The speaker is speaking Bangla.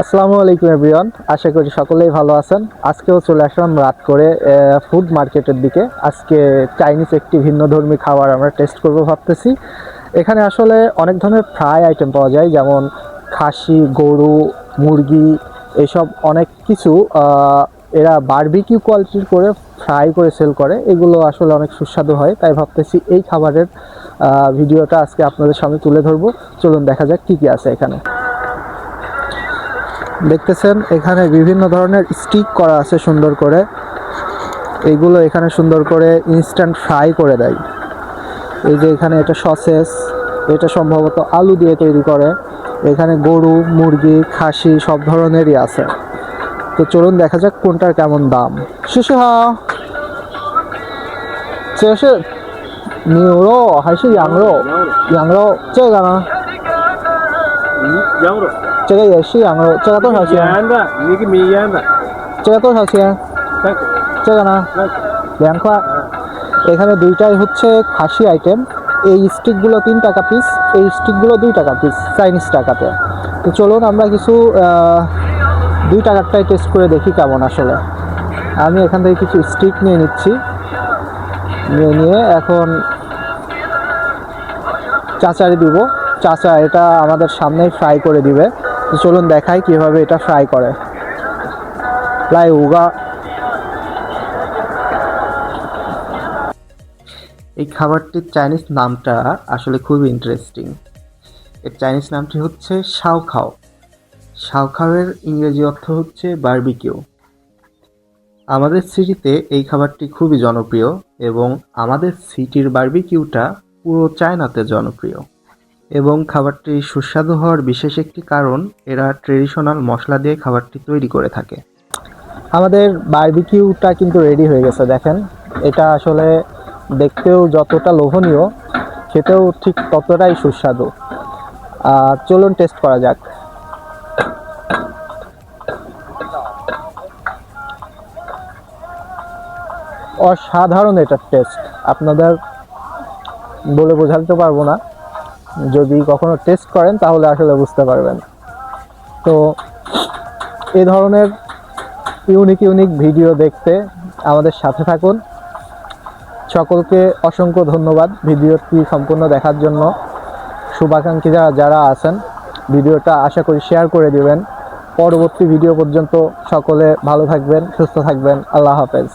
আসসালামু আলাইকুম এভরিওয়ান, আশা করি সকলেই ভালো আছেন। আজকেও চলে আসলাম রাত করে ফুড মার্কেটের দিকে। আজকে চাইনিজ একটি ভিন্নধর্মী খাবার আমরা টেস্ট করব ভাবতেছি। এখানে আসলে অনেক ধরনের ফ্রাই আইটেম পাওয়া যায়, যেমন খাসি, গরু, মুরগি, এসব অনেক কিছু এরা বারবিকিউ কোয়ালিটির করে ফ্রাই করে সেল করে। এগুলো আসলে অনেক সুস্বাদু হয়, তাই ভাবতেছি এই খাবারের ভিডিওটা আজকে আপনাদের সামনে তুলে ধরবো। চলুন দেখা যাক কী কী আছে এখানে। দেখতেছেন এখানে বিভিন্ন ধরনের স্টিক করা আছে সুন্দর করে। এইগুলো এখানে সুন্দর করে ইনস্ট্যান্ট ফ্রাই করে দেয়। এই যে এখানে এটা সসেস, এটা সম্ভবত আলু দিয়ে তৈরি করে। এখানে গরু, মুরগি, খাসি সব ধরনেরই আছে। তো চলুন দেখা যাক কোনটার কেমন দাম। শিশু হা 这是牛肉还是羊肉？羊肉，这个呢？羊肉，这个也是羊肉，这个多少钱？腌的，一个米腌的，这个多少钱？那个这个呢那个， 2 块। এখানে দুইটাই হচ্ছে খাসি আইটেম। এই স্টিকগুলো 3 টাকা পিস, এই স্টিকগুলো 2 টাকা পিস চাইনিজ টাকাতে। তো চলুন আমরা কিছু 2 টাকারটাই টেস্ট করে দেখি কেমন আসলে। আমি এখান থেকে কিছু স্টিক নিয়ে নিচ্ছি, নিয়ে এখন চাচারে দিব। চাচা এটা আমাদের সামনেই ফ্রাই করে দিবে। তো চলুন দেখাই কিভাবে এটা ফ্রাই করে। লাই উগা। এই খাবারটির চাইনিজ নামটা আসলে খুবই ইন্টারেস্টিং। এর চাইনিজ নামটি হচ্ছে শাওখাও। শাওখাওয়ের ইংরেজি অর্থ হচ্ছে বারবিকিউ। আমাদের সিটিতে এই খাবারটি খুবই জনপ্রিয় এবং আমাদের সিটির বারবিকিউটা পুরো চায়নাতে জনপ্রিয়। এবং খাবারটি সুস্বাদু হওয়ার বিশেষ একটি কারণ, এরা ট্রেডিশনাল মশলা দিয়ে খাবারটি তৈরি করে থাকে। আমাদের বারবিকিউটা কিন্তু রেডি হয়ে গেছে, দেখেন। এটা আসলে দেখতেও যতটা লোভনীয়, খেতেও ঠিক ততটাই সুস্বাদু। চলুন টেস্ট করা যাক। অসাধারণ এটার টেস্ট, আপনাদের বলে বোঝাতে পারবো না। যদি কখনো টেস্ট করেন তাহলে আসলে বুঝতে পারবেন। তো এই ধরনের ইউনিক ভিডিও দেখতে আমাদের সাথে থাকুন। সকলকে অসংখ্য ধন্যবাদ ভিডিওটি সম্পূর্ণ দেখার জন্য। শুভাকাঙ্ক্ষী যারা আছেন, ভিডিওটা আশা করি শেয়ার করে দিবেন। পরবর্তী ভিডিও পর্যন্ত সকলে ভালো থাকবেন, সুস্থ থাকবেন। আল্লাহ হাফেজ।